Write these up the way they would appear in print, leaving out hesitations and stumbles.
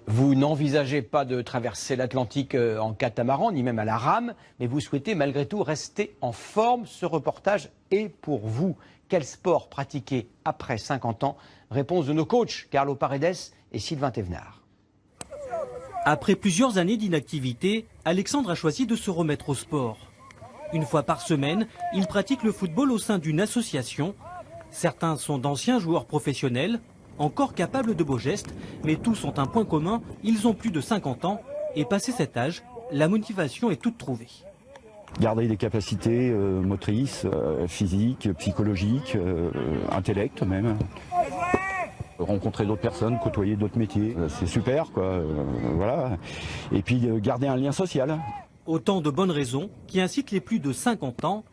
Vous n'envisagez pas de traverser l'Atlantique en catamaran, ni même à la rame, mais vous souhaitez malgré tout rester en forme. Ce reportage est pour vous. Quel sport pratiquer après 50 ans? Réponse de nos coachs, Carlo Paredes et Sylvain Thévenard. Après plusieurs années d'inactivité, Alexandre a choisi de se remettre au sport. Une fois par semaine, il pratique le football au sein d'une association. Certains sont d'anciens joueurs professionnels, encore capables de beaux gestes, mais tous ont un point commun, ils ont plus de 50 ans et passé cet âge, la motivation est toute trouvée. Garder des capacités motrices, physiques, psychologiques, intellect même. Rencontrer d'autres personnes, côtoyer d'autres métiers, c'est super quoi, voilà. Et puis garder un lien social. Autant de bonnes raisons qui incitent les plus de 50 ans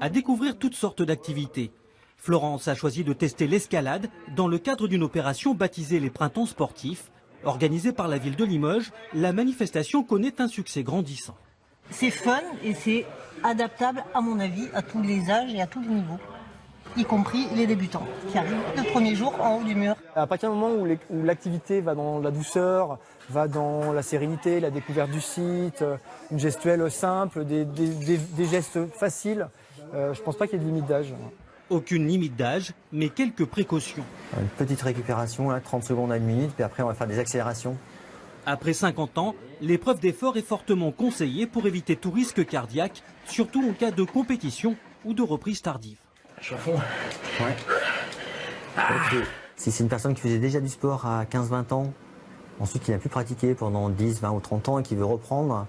à découvrir toutes sortes d'activités. Florence a choisi de tester l'escalade dans le cadre d'une opération baptisée les Printemps sportifs. Organisée par la ville de Limoges, la manifestation connaît un succès grandissant. C'est fun et c'est adaptable à mon avis à tous les âges et à tous les niveaux, y compris les débutants qui arrivent le premier jour en haut du mur. À partir du moment où l'activité va dans la douceur, va dans la sérénité, la découverte du site, une gestuelle simple, des gestes faciles, je ne pense pas qu'il y ait de limite d'âge. Aucune limite d'âge, mais quelques précautions. Une petite récupération, 30 secondes à 1 minute, puis après on va faire des accélérations. Après 50 ans, l'épreuve d'effort est fortement conseillée pour éviter tout risque cardiaque, surtout en cas de compétition ou de reprise tardive. Ouais. Si c'est une personne qui faisait déjà du sport à 15-20 ans, ensuite qui n'a plus pratiqué pendant 10, 20 ou 30 ans et qui veut reprendre,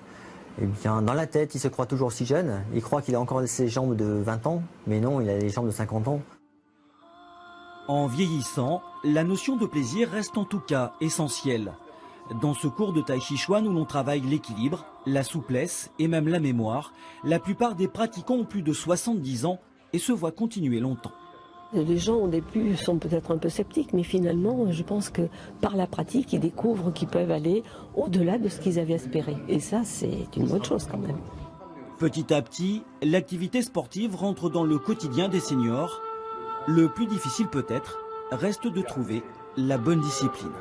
eh bien, dans la tête, il se croit toujours si jeune. Il croit qu'il a encore ses jambes de 20 ans, mais non, il a les jambes de 50 ans. En vieillissant, la notion de plaisir reste en tout cas essentielle. Dans ce cours de Tai Chi Chuan où l'on travaille l'équilibre, la souplesse et même la mémoire, la plupart des pratiquants ont plus de 70 ans et se voient continuer longtemps. Les gens au début sont peut-être un peu sceptiques, mais finalement, je pense que par la pratique, ils découvrent qu'ils peuvent aller au-delà de ce qu'ils avaient espéré. Et ça, c'est une bonne chose quand même. Petit à petit, l'activité sportive rentre dans le quotidien des seniors. Le plus difficile peut-être reste de trouver la bonne discipline.